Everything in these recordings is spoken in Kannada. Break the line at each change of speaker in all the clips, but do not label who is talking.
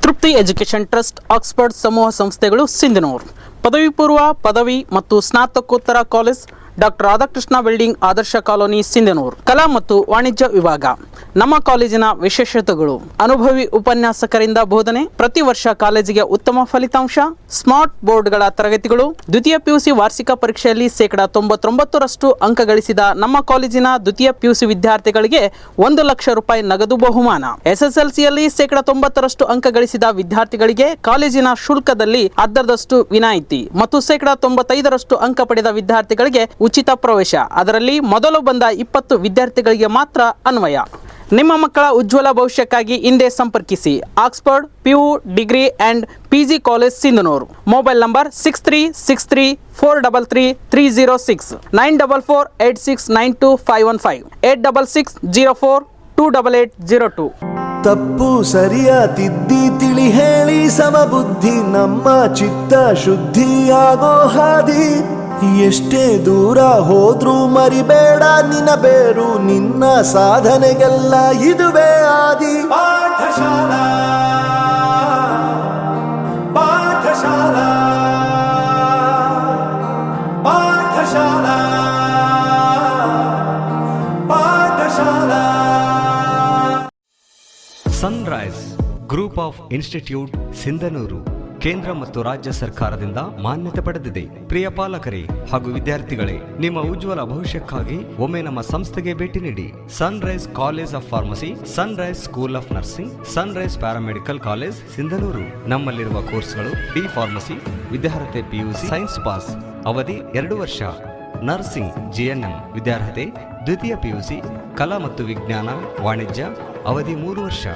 ತೃಪ್ತಿ ಎಜುಕೇಷನ್ ಟ್ರಸ್ಟ್ ಆಕ್ಸ್ಫರ್ಡ್ ಸಮೂಹ ಸಂಸ್ಥೆಗಳು ಸಿಂಧನೂರು ಪದವಿ ಪೂರ್ವ ಪದವಿ ಮತ್ತು ಸ್ನಾತಕೋತ್ತರ ಕಾಲೇಜ್ ಡಾಕ್ಟರ್ ರಾಧಾಕೃಷ್ಣ ಬಿಲ್ಡಿಂಗ್ ಆದರ್ಶ ಕಾಲೋನಿ ಸಿಂಧನೂರು ಕಲಾ ಮತ್ತು ವಾಣಿಜ್ಯ ವಿಭಾಗ ನಮ್ಮ ಕಾಲೇಜಿನ ವಿಶೇಷತೆಗಳು ಅನುಭವಿ ಉಪನ್ಯಾಸಕರಿಂದ ಬೋಧನೆ ಪ್ರತಿ ವರ್ಷ ಕಾಲೇಜಿಗೆ ಉತ್ತಮ ಫಲಿತಾಂಶ ಸ್ಮಾರ್ಟ್ ಬೋರ್ಡ್ಗಳ ತರಗತಿಗಳು ದ್ವಿತೀಯ ಪಿಯುಸಿ ವಾರ್ಷಿಕ ಪರೀಕ್ಷೆಯಲ್ಲಿ 99% ಅಂಕ ಗಳಿಸಿದ ನಮ್ಮ ಕಾಲೇಜಿನ ದ್ವಿತೀಯ ಪಿಯುಸಿ ವಿದ್ಯಾರ್ಥಿಗಳಿಗೆ 1 ಲಕ್ಷ ರೂಪಾಯಿ ನಗದು ಬಹುಮಾನ ಎಸ್ಎಸ್ಎಲ್ಸಿಯಲ್ಲಿ 90% ಅಂಕ ಗಳಿಸಿದ ವಿದ್ಯಾರ್ಥಿಗಳಿಗೆ ಕಾಲೇಜಿನ ಶುಲ್ಕದಲ್ಲಿ ಅರ್ಧದಷ್ಟು ವಿನಾಯಿತಿ ಮತ್ತು 95% ಅಂಕ ಪಡೆದ ವಿದ್ಯಾರ್ಥಿಗಳಿಗೆ ಉಚಿತ ಪ್ರವೇಶ ಅದರಲ್ಲಿ ಮೊದಲು ಬಂದ 20 ವಿದ್ಯಾರ್ಥಿಗಳಿಗೆ ಮಾತ್ರ ಅನ್ವಯ ನಿಮ್ಮ ಮಕ್ಕಳ ಉಜ್ವಲ ಭವಿಷ್ಯಕ್ಕಾಗಿ ಹಿಂದೆ ಸಂಪರ್ಕಿಸಿ Oxford PU degree and PG college Sindhanur mobile number 6363433306 9448692515 8660428802
ತಪ್ಪು ಸರಿಯ ತಿದ್ದಿ ತಿಳಿ ಹೇಳಿ ಸಮಬುದ್ಧಿ ನಮ್ಮ ಚಿತ್ತ ಶುದ್ಧಿಯಾಗೋ ಹಾದಿ ಎಷ್ಟೇ ದೂರ ಹೋದ್ರೂ ಮರಿಬೇಡ ನಿನ್ನ ಬೇರು ನಿನ್ನ ಸಾಧನೆಗೆಲ್ಲ ಇದುವೇ ಆದಿ ಪಾಠಶಾಲಾ ಪಾಠಶಾಲಾ ಪಾಠಶಾಲಾ ಪಾಠಶಾಲಾ
sunrise group of institute Sindhanur ಕೇಂದ್ರ ಮತ್ತು ರಾಜ್ಯ ಸರ್ಕಾರದಿಂದ ಮಾನ್ಯತೆ ಪಡೆದಿದೆ. ಪ್ರಿಯ ಪಾಲಕರೇ ಹಾಗೂ ವಿದ್ಯಾರ್ಥಿಗಳೇ, ನಿಮ್ಮ ಉಜ್ವಲ ಭವಿಷ್ಯಕ್ಕಾಗಿ ಒಮ್ಮೆ ನಮ್ಮ ಸಂಸ್ಥೆಗೆ ಭೇಟಿ ನೀಡಿ. Sunrise college of pharmacy, sunrise school of nursing, sunrise paramedical college Sindhanur. ನಮ್ಮಲ್ಲಿರುವ ಕೋರ್ಸ್ಗಳು ಡಿ ಫಾರ್ಮಸಿ ವಿದ್ಯಾರ್ಹತೆ ಪಿಯುಸಿ ಸೈನ್ಸ್ ಪಾಸ್ ಅವಧಿ 2 ವರ್ಷ, ನರ್ಸಿಂಗ್ ಜಿಎನ್ಎಂ ವಿದ್ಯಾರ್ಹತೆ ದ್ವಿತೀಯ ಪಿಯುಸಿ, ಕಲಾ ಮತ್ತು ವಿಜ್ಞಾನ ವಾಣಿಜ್ಯ ಅವಧಿ 3 ವರ್ಷ,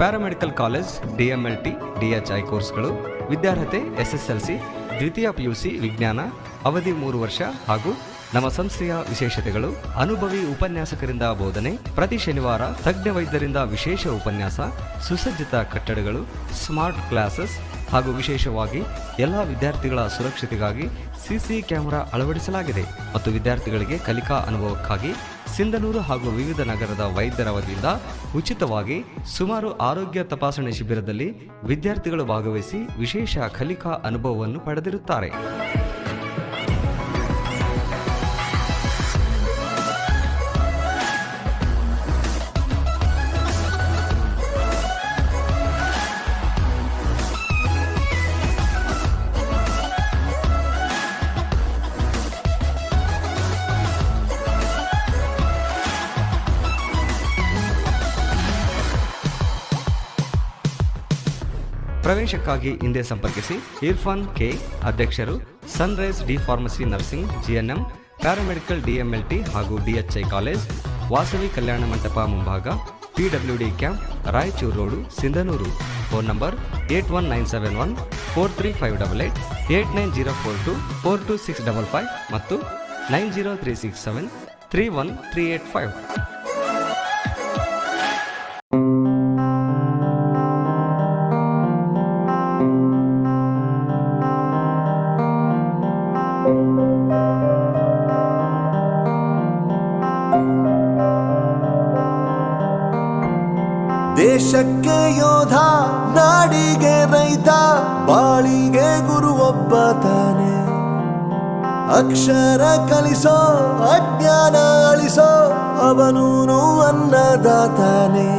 ಪ್ಯಾರಾಮೆಡಿಕಲ್ ಕಾಲೇಜ್ ಡಿಎಂಎಲ್ಟಿ ಡಿಎಚ್ಐ ಕೋರ್ಸ್ಗಳು ವಿದ್ಯಾರ್ಹತೆ ಎಸ್ಎಸ್ಎಲ್ಸಿ ದ್ವಿತೀಯ ಪಿಯುಸಿ ವಿಜ್ಞಾನ ಅವಧಿ 3 ವರ್ಷ ಹಾಗೂ ನಮ್ಮ ಸಂಸ್ಥೆಯ ವಿಶೇಷತೆಗಳು ಅನುಭವಿ ಉಪನ್ಯಾಸಕರಿಂದ ಬೋಧನೆ, ಪ್ರತಿ ಶನಿವಾರ ತಜ್ಞ ವೈದ್ಯರಿಂದ ವಿಶೇಷ ಉಪನ್ಯಾಸ, ಸುಸಜ್ಜಿತ ಕಟ್ಟಡಗಳು, ಸ್ಮಾರ್ಟ್ ಕ್ಲಾಸಸ್ ಹಾಗೂ ವಿಶೇಷವಾಗಿ ಎಲ್ಲ ವಿದ್ಯಾರ್ಥಿಗಳ ಸುರಕ್ಷತೆಗಾಗಿ ಸಿಸಿ ಕ್ಯಾಮೆರಾ ಅಳವಡಿಸಲಾಗಿದೆ ಮತ್ತು ವಿದ್ಯಾರ್ಥಿಗಳಿಗೆ ಕಲಿಕಾ ಅನುಭವಕ್ಕಾಗಿ ಸಿಂಧನೂರು ಹಾಗೂ ವಿವಿಧ ನಗರದ ವೈದ್ಯರ ವತಿಯಿಂದ ಉಚಿತವಾಗಿ ಸುಮಾರು ಆರೋಗ್ಯ ತಪಾಸಣೆ ಶಿಬಿರದಲ್ಲಿ ವಿದ್ಯಾರ್ಥಿಗಳು ಭಾಗವಹಿಸಿ ವಿಶೇಷ ಕಲಿಕಾ ಅನುಭವವನ್ನು ಪಡೆದಿರುತ್ತಾರೆ. ಪ್ರವೇಶಕ್ಕಾಗಿ ಹಿಂದೆ ಸಂಪರ್ಕಿಸಿ. ಇರ್ಫಾನ್ ಕೆ, ಅಧ್ಯಕ್ಷರು, Sunrise D pharmacy nursing GNM paramedical DMLT ಹಾಗೂ ಡಿಎಚ್ಐ ಕಾಲೇಜ್, ವಾಸವಿ ಕಲ್ಯಾಣ ಮಂಟಪ ಮುಂಭಾಗ, PWD camp, Raichur road, Sindhanur. Phone number 8197143588, 8904242655 ಮತ್ತು 9036731385.
ದೇಶಕ್ಕೆ ಯೋಧ, ನಾಡಿಗೆ ರೈತ, ಬಾಳಿಗೆ ಗುರು ಒಬ್ಬ ತಾನೆ. ಅಕ್ಷರ ಕಲಿಸೋ, ಅಜ್ಞಾನ ಅಳಿಸೋ, ಅವನೂನು ಅನ್ನದಾತಾನೆ.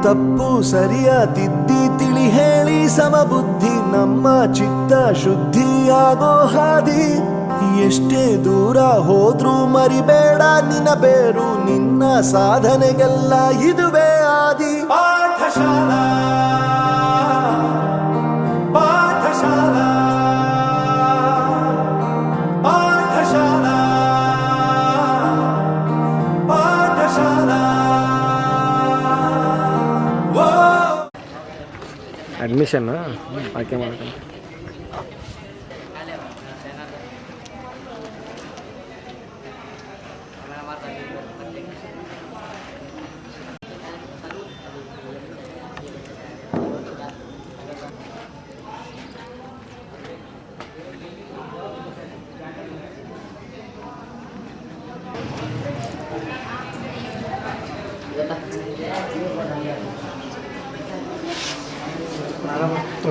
ತಪ್ಪು ಸರಿಯ ತಿದ್ದಿ ತಿಳಿ ಹೇಳಿ ಸಮಬುದ್ಧಿ ನಮ್ಮ ಚಿತ್ತ ಶುದ್ಧಿಯಾಗೋ ಹಾದಿ ಎಷ್ಟೇ ದೂರ ಹೋದ್ರೂ ಮರಿಬೇಡ ನಿನ್ನ ಬೇರು ನಿನ್ನ ಸಾಧನೆಗೆಲ್ಲ ಇದುವೇ ಆದಿ ಪಾಠಶಾಲಾ ಪಾಠಶಾಲಾ ಪಾಠಶಾಲಾ ಪಾಠಶಾಲಾ.
ಅಡ್ಮಿಷನ್ ಆಯ್ಕೆ ಮಾಡ್ಕೊಂಡು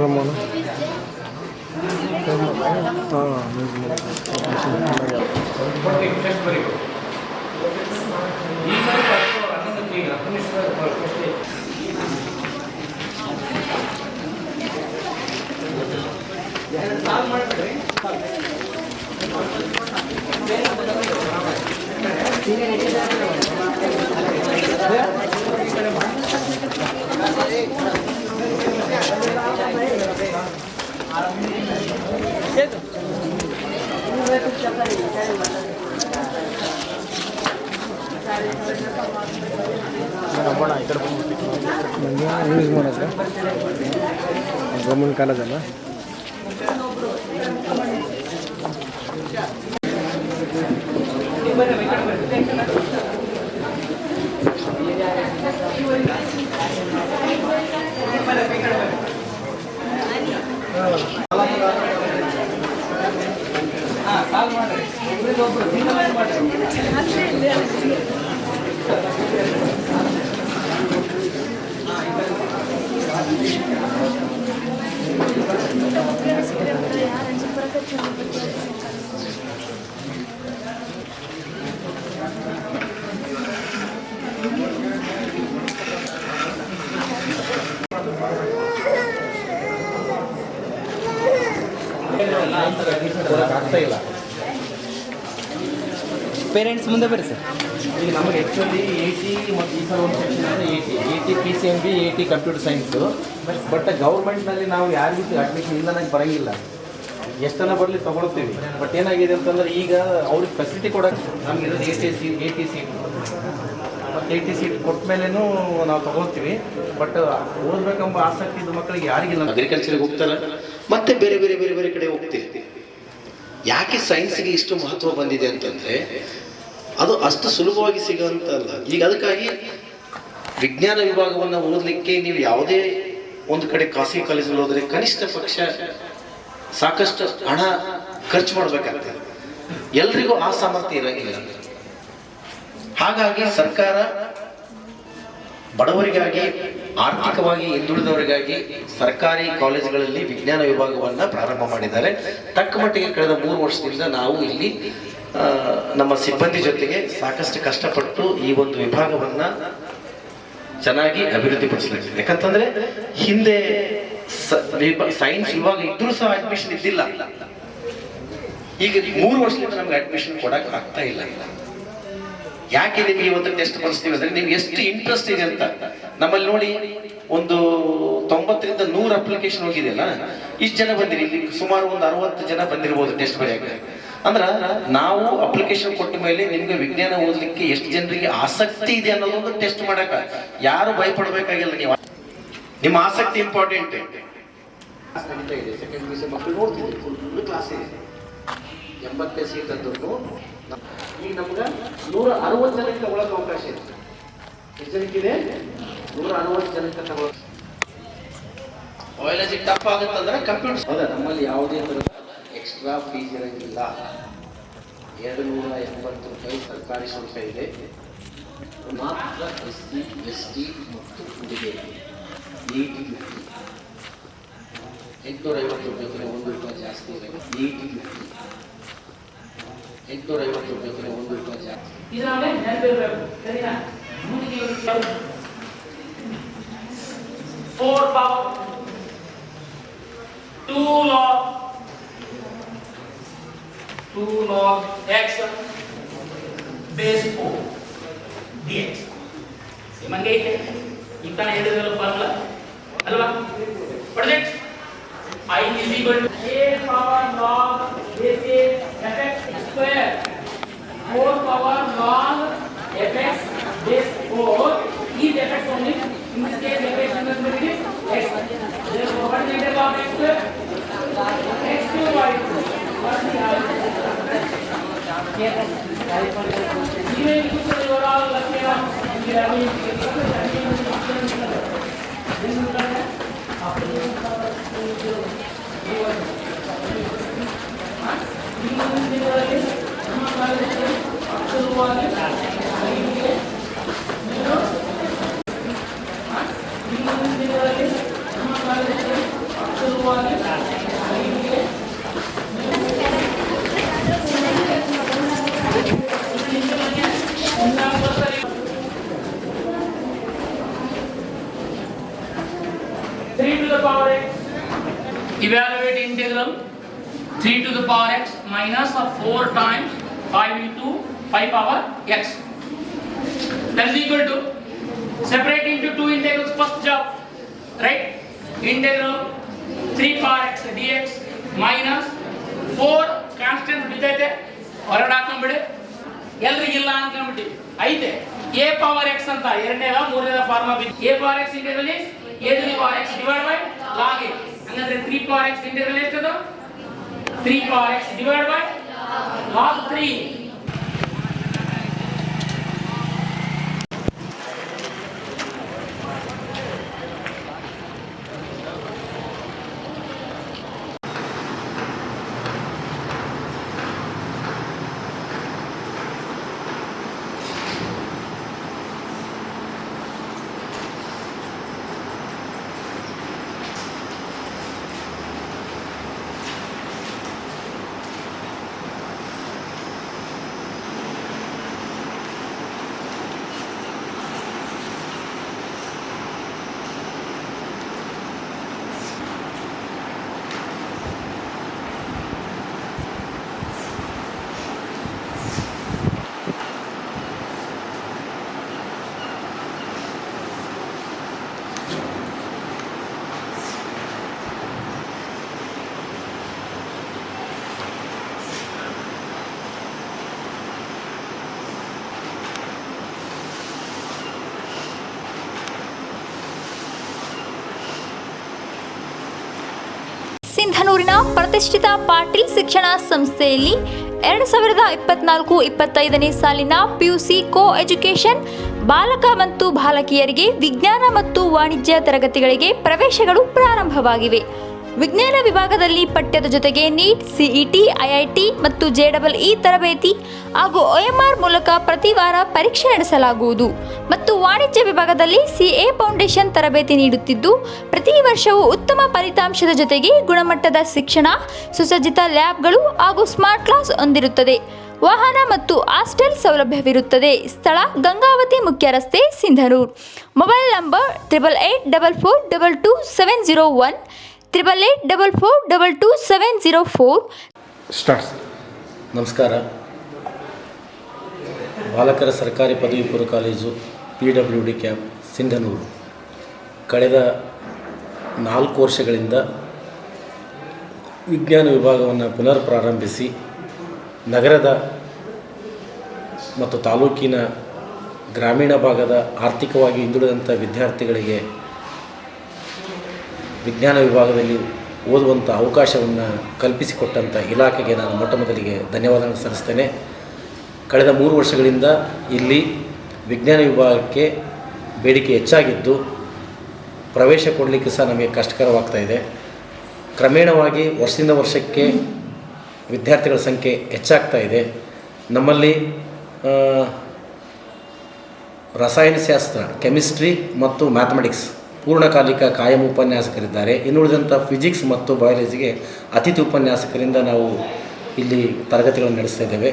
ರಮೋನ ಯೂಸ್ ಮಾಡೋದು ಗೌರ್ಮೆಂಟ್ ಕಾಲೇಜಲ್ಲ.
ಆಗ್ತಾ ಇಲ್ಲ.
ಪೇರೆಂಟ್ಸ್ ಮುಂದೆ ಬರ್ರಿ ಸರ್.
ಈಗ ನಮಗೆ ಆ್ಯಕ್ಚುಲಿ 80 ಮತ್ತು ಈ ಸಲ ಒಂದು ಸೆಕ್ಷನ್ ಅಂದರೆ 80 PCMB 80 ಕಂಪ್ಯೂಟರ್ ಸೈನ್ಸು. ಬಟ್ ಗೌರ್ಮೆಂಟ್ನಲ್ಲಿ ನಾವು ಯಾರಿಗೂ ಅಡ್ಮಿಷನ್ ಇಲ್ಲನಾಗಿ ಬರೋಂಗಿಲ್ಲ. ಎಷ್ಟನ್ನ ಬರಲಿ ತೊಗೊಳ್ತೀವಿ. ಬಟ್ ಏನಾಗಿದೆ ಅಂತಂದ್ರೆ ಈಗ ಅವ್ರಿಗೆ ಫೆಸಿಲಿಟಿ ಕೊಡೋಕ್ಕೆ ನಮ್ಗೆ ಇರೋದು 80 ಸೀಟ್ ಮತ್ತು 80 ಸೀಟ್ ಕೊಟ್ಟ ಮೇಲೇನೂ ನಾವು ತೊಗೊಳ್ತೀವಿ. ಬಟ್ ಓದಬೇಕೆಂಬ ಆಸಕ್ತಿ ಇದ್ದ ಮಕ್ಕಳಿಗೆ ಯಾರಿಗಿಲ್ಲ.
ಅಗ್ರಿಕಲ್ಚರ್ಗೆ ಹೋಗ್ತಾರೆ, ಮತ್ತೆ ಬೇರೆ ಬೇರೆ ಬೇರೆ ಬೇರೆ ಕಡೆ ಹೋಗ್ತೀವಿ. ಯಾಕೆ ಸೈನ್ಸ್ಗೆ ಇಷ್ಟು ಮಹತ್ವ ಬಂದಿದೆ ಅಂತಂದರೆ ಅದು ಅಷ್ಟು ಸುಲಭವಾಗಿ ಸಿಗೋಂತಲ್ಲ. ಈಗ ಅದಕ್ಕಾಗಿ ವಿಜ್ಞಾನ ವಿಭಾಗವನ್ನು ಓದಲಿಕ್ಕೆ ನೀವು ಯಾವುದೇ ಒಂದು ಕಡೆ ಖಾಸಗಿ ಕಾಲೇಜಲ್ಲಿ ಹೋದರೆ ಕನಿಷ್ಠ ಪಕ್ಷ ಸಾಕಷ್ಟು ಹಣ ಖರ್ಚು ಮಾಡಬೇಕಾಗ್ತದೆ. ಎಲ್ರಿಗೂ ಆ ಸಾಮರ್ಥ್ಯ ಇರೋಂಗಿಲ್ಲ. ಹಾಗಾಗಿ ಸರ್ಕಾರ ಬಡವರಿಗಾಗಿ, ಆರ್ಥಿಕವಾಗಿ ಹಿಂದುಳಿದವರಿಗಾಗಿ ಸರ್ಕಾರಿ ಕಾಲೇಜುಗಳಲ್ಲಿ ವಿಜ್ಞಾನ ವಿಭಾಗವನ್ನು ಪ್ರಾರಂಭ ಮಾಡಿದ್ದಾರೆ. ತಕ್ಕ ಮಟ್ಟಿಗೆ ಕಳೆದ 3 ವರ್ಷದಿಂದ ನಾವು ಇಲ್ಲಿ ನಮ್ಮ ಸಿಬ್ಬಂದಿ ಜೊತೆಗೆ ಸಾಕಷ್ಟು ಕಷ್ಟಪಟ್ಟು ಈ ಒಂದು ವಿಭಾಗವನ್ನು ಚೆನ್ನಾಗಿ ಅಭಿವೃದ್ಧಿಪಡಿಸಲಿಕ್ಕೆ. ಯಾಕಂತಂದ್ರೆ ಹಿಂದೆ ಸೈನ್ಸ್ ವಿಭಾಗ ಇದ್ರೂ ಸಹ ಅಡ್ಮಿಷನ್ ಇದ್ದಿಲ್ಲ. ಈಗ 3 ವರ್ಷದಿಂದ ನಮ್ಗೆ ಅಡ್ಮಿಷನ್ ಕೊಡಕ್ಕೆ ಆಗ್ತಾ ಇಲ್ಲ. ಯಾಕೆ ನಿಮ್ಗೆ ಇವತ್ತು ಟೆಸ್ಟ್ ಬಳಸ್ತೀವಿ ಅಂದ್ರೆ ನಿಮ್ಗೆ ಎಷ್ಟು ಇಂಟ್ರೆಸ್ಟ್ ಇದೆ ಅಂತ. ನಮ್ಮಲ್ಲಿ ನೋಡಿ ಒಂದು 90 ರಿಂದ 100 ಅಪ್ಲಿಕೇಶನ್ ಹೋಗಿದೆಯಲ್ಲ, ಇಷ್ಟು ಜನ ಬಂದಿರಿ. ಇಲ್ಲಿ ಸುಮಾರು ಒಂದು 60 ಜನ ಬಂದಿರ್ಬೋದು ಟೆಸ್ಟ್ ಬರೆಯಕ್ಕೆ. ಅಂದ್ರ ನಾವು ಅಪ್ಲಿಕೇಶನ್ ಕೊಟ್ಟ ಮೇಲೆ ನಿಮ್ಗೆ ವಿಜ್ಞಾನ ಓದಲಿಕ್ಕೆ ಎಷ್ಟು ಜನರಿಗೆ ಆಸಕ್ತಿ ಇದೆ ಅನ್ನೋದೊಂದು ಟೆಸ್ಟ್ ಮಾಡಕ ಯಾರು ಭಯಪಡಬೇಕಾಗಿಲ್ಲ. ನೀವು ನಿಮ್ಮ ಆಸಕ್ತಿ ಇಂಪಾರ್ಟೆಂಟ್. ಸೆಕೆಂಡ್ PUC ಮಕ್ಕಳು ನೋಡ್ತಿದ್ವಿ, ಫುಲ್ ಕ್ಲಾಸ್ ಇದೆ. 80 ಸೀಟ್ ಅಂದ್ರೂ ಈಗ ನಮ್ಗೆ 160 ಜನಕ್ಕೆ ತಗೊಳಕ್ಕೆ ಅವಕಾಶ ಇದೆ. ಎಷ್ಟು ಜನಕ್ಕಿದೆ? 160 ಜನಕ್ಕೆ ತಗೊಳ್ಳೋಕೆ. ಬಯಾಲಜಿ ಟಫ್ ಆಗುತ್ತಂದ್ರೆ ಕಂಪ್ಯೂಟರ್. ಹೌದಾ, ನಮ್ಮಲ್ಲಿ ಯಾವುದೇ ಥರದ ಎಕ್ಸ್ಟ್ರಾ ಫೀಸ್ ಇರೋಂಗಿಲ್ಲ. 280 ರೂಪಾಯಿ ಸರ್ಕಾರಿ ಶುಲ್ಕ ಇದೆ. ಮಾತ್ರ SC ST ಮತ್ತು ಹುಡುಗಿಯರಿಗೆ 850 ರೂಪಾಯಿ 1 ರೂಪಾಯಿ ಜಾಸ್ತಿ ಇದೆ. 850 ರೂಪಾಯಿ 1 ರೂಪಾಯಿ ಜಾಸ್ತಿ.
4 power 2 log x base 4 dx. ಮಂಗೈತೆ ಈ ತಾನೇ ಹೇಳಿದ್ರಲ್ಲ ಫಾರ್ಮುಲಾ ಅಲ್ವಾ? Project I is equal to a power log base fx square 4 power log fx base 4 is fx only. In this case fx is x. Therefore what is the integral of x square? X cube by 2. What is the answer? Even if you say overall let's say we are having ವಾಸ್ತವವಾಗಿ evaluate integral 3 to the power x minus of 4 times 5 into 5 power x. That is equal to, separate into two integrals first job, right? Integral 3 power x dx minus 4 constant ಬಿದ್ದೈತೆ ಹೊರಗಡೆ ಹಾಕೊಂಡ್ಬಿಡಿ, ಎಲ್ರಿಗಿಲ್ಲ ಅನ್ಕೊಂಡ್ಬಿಟ್ಟು ಐತೆ a power x ಅಂತ ಎರಡನೇದ ಮೂರನೇದ ಫಾರ್ಮಾ ಬಿದ್ದು a power x integral is a to the power x divided by log a. ಹಂಗಂದ್ರೆ 3 power x ಇಂಟೆಗ್ರಲ್ ಎಷ್ಟದು? 3 power x divided by log 3.
ಸಿಂಧನೂರಿನ ಪ್ರತಿಷ್ಠಿತ ಪಾಟೀಲ್ ಶಿಕ್ಷಣ ಸಂಸ್ಥೆಯಲ್ಲಿ 2024-25ನೇ ಸಾಲಿನ PUC ಕೋ ಎಜುಕೇಷನ್ ಬಾಲಕ ಮತ್ತು ಬಾಲಕಿಯರಿಗೆ ವಿಜ್ಞಾನ ಮತ್ತು ವಾಣಿಜ್ಯ ತರಗತಿಗಳಿಗೆ ಪ್ರವೇಶಗಳು ಪ್ರಾರಂಭವಾಗಿವೆ. ವಿಜ್ಞಾನ ವಿಭಾಗದಲ್ಲಿ ಪಠ್ಯದ ಜೊತೆಗೆ ನೀಟ್, ಸಿಇಟಿ, ಐಐಟಿ ಮತ್ತು JEE ತರಬೇತಿ ಹಾಗೂ OMR ಮೂಲಕ ಪ್ರತಿ ವಾರ ಪರೀಕ್ಷೆ ನಡೆಸಲಾಗುವುದು ಮತ್ತು ವಾಣಿಜ್ಯ ವಿಭಾಗದಲ್ಲಿ CA ಫೌಂಡೇಶನ್ ತರಬೇತಿ ನೀಡುತ್ತಿದ್ದು, ಪ್ರತಿ ವರ್ಷವೂ ಉತ್ತಮ ಫಲಿತಾಂಶದ ಜೊತೆಗೆ ಗುಣಮಟ್ಟದ ಶಿಕ್ಷಣ, ಸುಸಜ್ಜಿತ ಲ್ಯಾಬ್ಗಳು ಹಾಗೂ ಸ್ಮಾರ್ಟ್ ಕ್ಲಾಸ್ ಹೊಂದಿರುತ್ತದೆ. ವಾಹನ ಮತ್ತು ಹಾಸ್ಟೆಲ್ ಸೌಲಭ್ಯವಿರುತ್ತದೆ. ಸ್ಥಳ ಗಂಗಾವತಿ ಮುಖ್ಯ ರಸ್ತೆ, ಸಿಂಧನೂರು. Mobile number 8844222701 8844222704.
ಸ್ಟಾರ್ಟ್.
ನಮಸ್ಕಾರ. ಬಾಲಕರ ಸರ್ಕಾರಿ ಪದವಿ ಪೂರ್ವ ಕಾಲೇಜು PWD ಕ್ಯಾಂಪ್ ಸಿಂಧನೂರು ಕಳೆದ 4 ವರ್ಷಗಳಿಂದ ವಿಜ್ಞಾನ ವಿಭಾಗವನ್ನು ಪುನರ್ ಪ್ರಾರಂಭಿಸಿ ನಗರದ ಮತ್ತು ತಾಲೂಕಿನ ಗ್ರಾಮೀಣ ಭಾಗದ ಆರ್ಥಿಕವಾಗಿ ಹಿಂದುಳಿದಂಥ ವಿದ್ಯಾರ್ಥಿಗಳಿಗೆ ವಿಜ್ಞಾನ ವಿಭಾಗದಲ್ಲಿ ಓದುವಂಥ ಅವಕಾಶವನ್ನು ಕಲ್ಪಿಸಿಕೊಟ್ಟಂಥ ಇಲಾಖೆಗೆ ನಾನು ಮೊಟ್ಟಮೊದಲಿಗೆ ಧನ್ಯವಾದಗಳನ್ನು ಸಲ್ಲಿಸ್ತೇನೆ. ಕಳೆದ 3 ವರ್ಷಗಳಿಂದ ಇಲ್ಲಿ ವಿಜ್ಞಾನ ವಿಭಾಗಕ್ಕೆ ಬೇಡಿಕೆ ಹೆಚ್ಚಾಗಿದ್ದು ಪ್ರವೇಶ ಕೊಡಲಿಕ್ಕೆ ಸಹ ನಮಗೆ ಕಷ್ಟಕರವಾಗ್ತಾಯಿದೆ. ಕ್ರಮೇಣವಾಗಿ ವರ್ಷದಿಂದ ವರ್ಷಕ್ಕೆ ವಿದ್ಯಾರ್ಥಿಗಳ ಸಂಖ್ಯೆ ಹೆಚ್ಚಾಗ್ತಾ ಇದೆ. ನಮ್ಮಲ್ಲಿ ರಸಾಯನಶಾಸ್ತ್ರ, ಕೆಮಿಸ್ಟ್ರಿ ಮತ್ತು ಮ್ಯಾಥಮೆಟಿಕ್ಸ್ ಪೂರ್ಣಕಾಲಿಕ ಕಾಯಂ ಉಪನ್ಯಾಸಕರಿದ್ದಾರೆ. ಇನ್ನುಳಿದಂಥ ಫಿಸಿಕ್ಸ್ ಮತ್ತು ಬಯಾಲಜಿಗೆ ಅತಿಥಿ ಉಪನ್ಯಾಸಕರಿಂದ ನಾವು ಇಲ್ಲಿ ತರಗತಿಗಳನ್ನು ನಡೆಸ್ತಾ ಇದ್ದೇವೆ.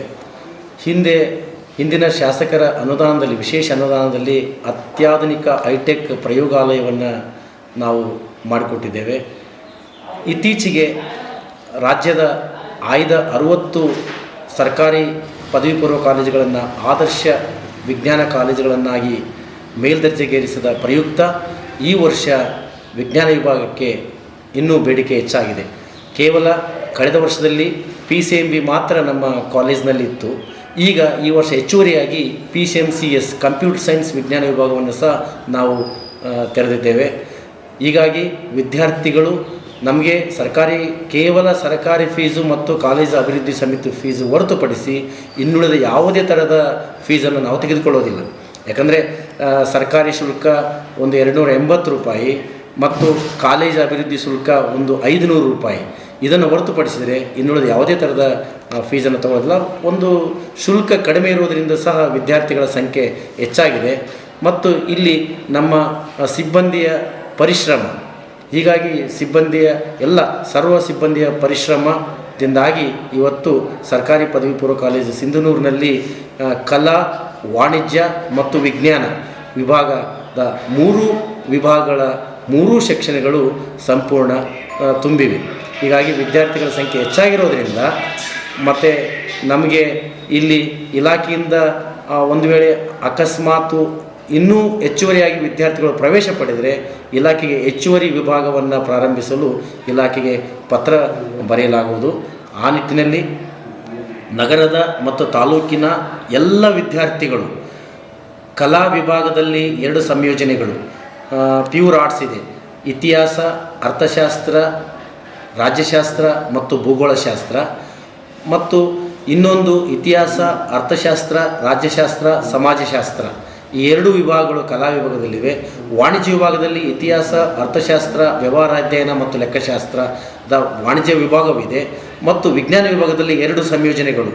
ಹಿಂದಿನ ಶಾಸಕರ ಅನುದಾನದಲ್ಲಿ, ವಿಶೇಷ ಅನುದಾನದಲ್ಲಿ ಅತ್ಯಾಧುನಿಕ ಹೈಟೆಕ್ ಪ್ರಯೋಗಾಲಯವನ್ನು ನಾವು ಮಾಡಿಕೊಟ್ಟಿದ್ದೇವೆ. ಇತ್ತೀಚೆಗೆ ರಾಜ್ಯದ ಆಯ್ದ 60 ಸರ್ಕಾರಿ ಪದವಿ ಪೂರ್ವ ಕಾಲೇಜುಗಳನ್ನು ಆದರ್ಶ ವಿಜ್ಞಾನ ಕಾಲೇಜುಗಳನ್ನಾಗಿ ಮೇಲ್ದರ್ಜೆಗೇರಿಸಿದ ಪ್ರಯುಕ್ತ ಈ ವರ್ಷ ವಿಜ್ಞಾನ ವಿಭಾಗಕ್ಕೆ ಇನ್ನೂ ಬೇಡಿಕೆ ಹೆಚ್ಚಾಗಿದೆ. ಕೇವಲ ಕಳೆದ ವರ್ಷದಲ್ಲಿ PCMB ಮಾತ್ರ ನಮ್ಮ ಕಾಲೇಜಿನಲ್ಲಿತ್ತು. ಈಗ ಈ ವರ್ಷ ಹೆಚ್ಚುವರಿಯಾಗಿ PCMCS ಕಂಪ್ಯೂಟರ್ ಸೈನ್ಸ್ ವಿಜ್ಞಾನ ವಿಭಾಗವನ್ನು ಸಹ ನಾವು ತೆರೆದಿದ್ದೇವೆ. ಹೀಗಾಗಿ ವಿದ್ಯಾರ್ಥಿಗಳು ನಮಗೆ ಕೇವಲ ಸರ್ಕಾರಿ ಫೀಸು ಮತ್ತು ಕಾಲೇಜು ಅಭಿವೃದ್ಧಿ ಸಮಿತಿ ಫೀಸು ಹೊರತುಪಡಿಸಿ ಇನ್ನುಳಿದ ಯಾವುದೇ ಥರದ ಫೀಸನ್ನು ನಾವು ತೆಗೆದುಕೊಳ್ಳೋದಿಲ್ಲ. ಯಾಕಂದರೆ ಸರ್ಕಾರಿ ಶುಲ್ಕ ಒಂದು 280 ರೂಪಾಯಿ ಮತ್ತು ಕಾಲೇಜು ಅಭಿವೃದ್ಧಿ ಶುಲ್ಕ ಒಂದು 500 ರೂಪಾಯಿ. ಇದನ್ನು ಹೊರತುಪಡಿಸಿದರೆ ಇನ್ನುಳಿದ ಯಾವುದೇ ಥರದ ಫೀಸನ್ನು ತಗೊಳ್ಳೋದಿಲ್ಲ. ಒಂದು ಶುಲ್ಕ ಕಡಿಮೆ ಇರುವುದರಿಂದ ಸಹ ವಿದ್ಯಾರ್ಥಿಗಳ ಸಂಖ್ಯೆ ಹೆಚ್ಚಾಗಿದೆ. ಮತ್ತು ಇಲ್ಲಿ ನಮ್ಮ ಸಿಬ್ಬಂದಿಯ ಪರಿಶ್ರಮ ಹೀಗಾಗಿ ಸಿಬ್ಬಂದಿಯ ಎಲ್ಲ ಸರ್ವ ಸಿಬ್ಬಂದಿಯ ಪರಿಶ್ರಮದಿಂದಾಗಿ ಇವತ್ತು ಸರ್ಕಾರಿ ಪದವಿ ಪೂರ್ವ ಕಾಲೇಜು ಸಿಂಧನೂರಿನಲ್ಲಿ ಕಲಾ, ವಾಣಿಜ್ಯ ಮತ್ತು ವಿಜ್ಞಾನ ವಿಭಾಗದ 3 ವಿಭಾಗಗಳ 3 ಸೆಕ್ಷನ್ಗಳು ಸಂಪೂರ್ಣ ತುಂಬಿವೆ. ಹೀಗಾಗಿ ವಿದ್ಯಾರ್ಥಿಗಳ ಸಂಖ್ಯೆ ಹೆಚ್ಚಾಗಿರೋದ್ರಿಂದ ಮತ್ತು ನಮಗೆ ಇಲ್ಲಿ ಇಲಾಖೆಯಿಂದ ಒಂದು ವೇಳೆ ಅಕಸ್ಮಾತು ಇನ್ನೂ ಹೆಚ್ಚುವರಿಯಾಗಿ ವಿದ್ಯಾರ್ಥಿಗಳು ಪ್ರವೇಶ ಪಡೆದರೆ ಇಲಾಖೆಗೆ ಹೆಚ್ಚುವರಿ ವಿಭಾಗವನ್ನು ಪ್ರಾರಂಭಿಸಲು ಇಲಾಖೆಗೆ ಪತ್ರ ಬರೆಯಲಾಗುವುದು. ಆ ನಿಟ್ಟಿನಲ್ಲಿ ನಗರದ ಮತ್ತು ತಾಲೂಕಿನ ಎಲ್ಲ ವಿದ್ಯಾರ್ಥಿಗಳು ಕಲಾ ವಿಭಾಗದಲ್ಲಿ 2 ಸಂಯೋಜನೆಗಳು, ಪ್ಯೂರ್ ಆರ್ಟ್ಸ್ ಇದೆ, ಇತಿಹಾಸ, ಅರ್ಥಶಾಸ್ತ್ರ, ರಾಜ್ಯಶಾಸ್ತ್ರ ಮತ್ತು ಭೂಗೋಳಶಾಸ್ತ್ರ, ಮತ್ತು ಇನ್ನೊಂದು ಇತಿಹಾಸ, ಅರ್ಥಶಾಸ್ತ್ರ, ರಾಜ್ಯಶಾಸ್ತ್ರ, ಸಮಾಜಶಾಸ್ತ್ರ, ಈ 2 ವಿಭಾಗಗಳು ಕಲಾ ವಿಭಾಗದಲ್ಲಿವೆ. ವಾಣಿಜ್ಯ ವಿಭಾಗದಲ್ಲಿ ಇತಿಹಾಸ, ಅರ್ಥಶಾಸ್ತ್ರ, ವ್ಯವಹಾರ ಅಧ್ಯಯನ ಮತ್ತು ಲೆಕ್ಕಶಾಸ್ತ್ರದ ವಾಣಿಜ್ಯ ವಿಭಾಗವಿದೆ. ಮತ್ತು ವಿಜ್ಞಾನ ವಿಭಾಗದಲ್ಲಿ 2 ಸಂಯೋಜನೆಗಳು,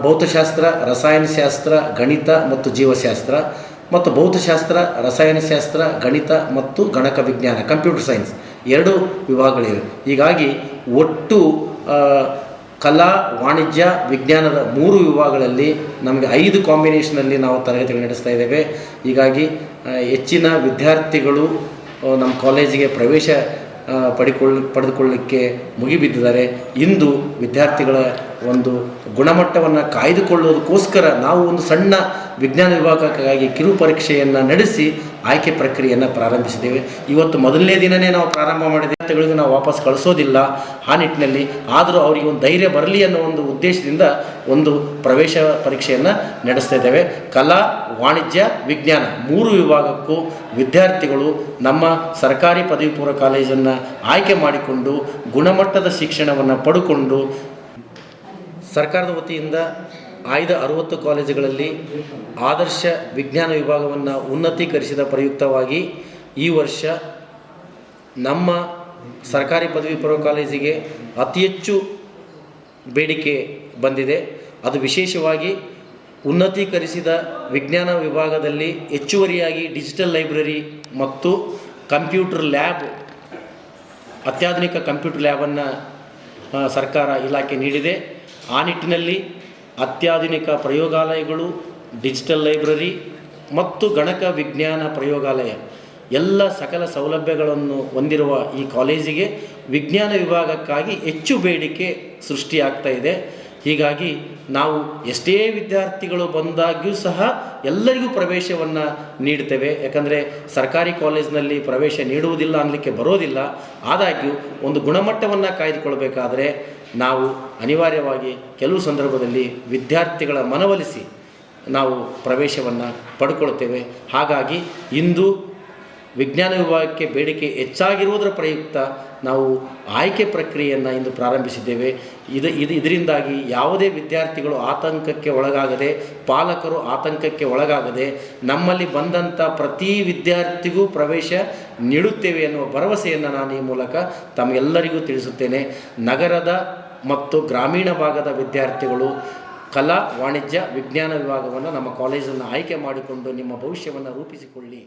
ಭೌತಶಾಸ್ತ್ರ, ರಸಾಯನಶಾಸ್ತ್ರ, ಗಣಿತ ಮತ್ತು ಜೀವಶಾಸ್ತ್ರ, ಮತ್ತು ಭೌತಶಾಸ್ತ್ರ, ರಸಾಯನಶಾಸ್ತ್ರ, ಗಣಿತ ಮತ್ತು ಗಣಕ ವಿಜ್ಞಾನ, ಕಂಪ್ಯೂಟರ್ ಸೈನ್ಸ್ 2 ವಿಭಾಗಗಳಿವೆ. ಹೀಗಾಗಿ ಒಟ್ಟು ಕಲಾ, ವಾಣಿಜ್ಯ, ವಿಜ್ಞಾನದ 3 ವಿಭಾಗಗಳಲ್ಲಿ ನಮಗೆ 5 ಕಾಂಬಿನೇಷನಲ್ಲಿ ನಾವು ತರಗತಿಗಳು ನಡೆಸ್ತಾ ಇದ್ದೇವೆ. ಹೀಗಾಗಿ ಹೆಚ್ಚಿನ ವಿದ್ಯಾರ್ಥಿಗಳು ನಮ್ಮ ಕಾಲೇಜಿಗೆ ಪ್ರವೇಶ ಪಡೆದುಕೊಳ್ಳಲಿಕ್ಕೆ ಮುಗಿಬಿದ್ದಿದ್ದಾರೆ. ಇಂದು ವಿದ್ಯಾರ್ಥಿಗಳ ಒಂದು ಗುಣಮಟ್ಟವನ್ನು ಕಾಯ್ದುಕೊಳ್ಳೋದಕ್ಕೋಸ್ಕರ ನಾವು ಒಂದು ಸಣ್ಣ ವಿಜ್ಞಾನ ವಿಭಾಗಕ್ಕಾಗಿ ಕಿರು ಪರೀಕ್ಷೆಯನ್ನು ನಡೆಸಿ ಆಯ್ಕೆ ಪ್ರಕ್ರಿಯೆಯನ್ನು ಪ್ರಾರಂಭಿಸಿದ್ದೇವೆ. ಇವತ್ತು ಮೊದಲನೇ ದಿನವೇ ನಾವು ಪ್ರಾರಂಭ ಮಾಡಿದ ವಿದ್ಯಾರ್ಥಿಗಳಿಗೆ ನಾವು ವಾಪಸ್ ಕಳಿಸೋದಿಲ್ಲ. ಆ ನಿಟ್ಟಿನಲ್ಲಿ ಆದರೂ ಅವರಿಗೆ ಒಂದು ಧೈರ್ಯ ಬರಲಿ ಅನ್ನೋ ಒಂದು ಉದ್ದೇಶದಿಂದ ಒಂದು ಪ್ರವೇಶ ಪರೀಕ್ಷೆಯನ್ನು ನಡೆಸ್ತಾ ಇದ್ದೇವೆ. ಕಲಾ, ವಾಣಿಜ್ಯ, ವಿಜ್ಞಾನ 3 ವಿಭಾಗಕ್ಕೂ ವಿದ್ಯಾರ್ಥಿಗಳು ನಮ್ಮ ಸರ್ಕಾರಿ ಪದವಿ ಪೂರ್ವ ಕಾಲೇಜನ್ನು ಆಯ್ಕೆ ಮಾಡಿಕೊಂಡು ಗುಣಮಟ್ಟದ ಶಿಕ್ಷಣವನ್ನು ಪಡ್ಕೊಂಡು ಸರ್ಕಾರದ ವತಿಯಿಂದ ಆಯ್ದ 60 ಕಾಲೇಜುಗಳಲ್ಲಿ ಆದರ್ಶ ವಿಜ್ಞಾನ ವಿಭಾಗವನ್ನು ಉನ್ನತೀಕರಿಸಿದ ಪ್ರಯುಕ್ತವಾಗಿ ಈ ವರ್ಷ ನಮ್ಮ ಸರ್ಕಾರಿ ಪದವಿ ಪೂರ್ವ ಕಾಲೇಜಿಗೆ ಅತಿ ಹೆಚ್ಚು ಬೇಡಿಕೆ ಬಂದಿದೆ. ಅದು ವಿಶೇಷವಾಗಿ ಉನ್ನತೀಕರಿಸಿದ ವಿಜ್ಞಾನ ವಿಭಾಗದಲ್ಲಿ ಹೆಚ್ಚುವರಿಯಾಗಿ ಡಿಜಿಟಲ್ ಲೈಬ್ರರಿ ಮತ್ತು ಕಂಪ್ಯೂಟರ್ ಲ್ಯಾಬ್, ಅತ್ಯಾಧುನಿಕ ಕಂಪ್ಯೂಟರ್ ಲ್ಯಾಬನ್ನು ಸರ್ಕಾರ ಇಲಾಖೆ ನೀಡಿದೆ. ಆ ನಿಟ್ಟಿನಲ್ಲಿ ಅತ್ಯಾಧುನಿಕ ಪ್ರಯೋಗಾಲಯಗಳು, ಡಿಜಿಟಲ್ ಲೈಬ್ರರಿ ಮತ್ತು ಗಣಕ ವಿಜ್ಞಾನ ಪ್ರಯೋಗಾಲಯ ಎಲ್ಲ ಸಕಲ ಸೌಲಭ್ಯಗಳನ್ನು ಹೊಂದಿರುವ ಈ ಕಾಲೇಜಿಗೆ ವಿಜ್ಞಾನ ವಿಭಾಗಕ್ಕಾಗಿ ಹೆಚ್ಚು ಬೇಡಿಕೆ ಸೃಷ್ಟಿಯಾಗ್ತಾ ಇದೆ. ಹೀಗಾಗಿ ನಾವು ಎಷ್ಟೇ ವಿದ್ಯಾರ್ಥಿಗಳು ಬಂದಾಗ್ಯೂ ಸಹ ಎಲ್ಲರಿಗೂ ಪ್ರವೇಶವನ್ನು ನೀಡ್ತೇವೆ. ಯಾಕಂದರೆ ಸರ್ಕಾರಿ ಕಾಲೇಜಿನಲ್ಲಿ ಪ್ರವೇಶ ನೀಡುವುದಿಲ್ಲ ಅನ್ನಲಿಕ್ಕೆ ಬರೋದಿಲ್ಲ. ಆದಾಗ್ಯೂ ಒಂದು ಗುಣಮಟ್ಟವನ್ನು ಕಾಯ್ದುಕೊಳ್ಬೇಕಾದ್ರೆ ನಾವು ಅನಿವಾರ್ಯವಾಗಿ ಕೆಲವು ಸಂದರ್ಭದಲ್ಲಿ ವಿದ್ಯಾರ್ಥಿಗಳ ಮನವೊಲಿಸಿ ನಾವು ಪ್ರವೇಶವನ್ನು ಪಡ್ಕೊಳ್ತೇವೆ. ಹಾಗಾಗಿ ಇಂದು ವಿಜ್ಞಾನ ವಿಭಾಗಕ್ಕೆ ಬೇಡಿಕೆ ಹೆಚ್ಚಾಗಿರುವುದರ ಪ್ರಯುಕ್ತ ನಾವು ಆಯ್ಕೆ ಪ್ರಕ್ರಿಯೆಯನ್ನು ಇಂದು ಪ್ರಾರಂಭಿಸಿದ್ದೇವೆ. ಇದರಿಂದಾಗಿ ಯಾವುದೇ ವಿದ್ಯಾರ್ಥಿಗಳು ಆತಂಕಕ್ಕೆ ಒಳಗಾಗದೆ, ಪಾಲಕರು ಆತಂಕಕ್ಕೆ ಒಳಗಾಗದೆ ನಮ್ಮಲ್ಲಿ ಬಂದಂಥ ಪ್ರತಿ ವಿದ್ಯಾರ್ಥಿಗೂ ಪ್ರವೇಶ ನೀಡುತ್ತೇವೆ ಎನ್ನುವ ಭರವಸೆಯನ್ನು ನಾನು ಈ ಮೂಲಕ ತಮ್ಮೆಲ್ಲರಿಗೂ ತಿಳಿಸುತ್ತೇನೆ. ನಗರದ ಮತ್ತು ಗ್ರಾಮೀಣ ಭಾಗದ ವಿದ್ಯಾರ್ಥಿಗಳು ಕಲಾ, ವಾಣಿಜ್ಯ, ವಿಜ್ಞಾನ ವಿಭಾಗವನ್ನು ನಮ್ಮ ಕಾಲೇಜನ್ನು ಆಯ್ಕೆ ಮಾಡಿಕೊಂಡು ನಿಮ್ಮ ಭವಿಷ್ಯವನ್ನು ರೂಪಿಸಿಕೊಳ್ಳಿ.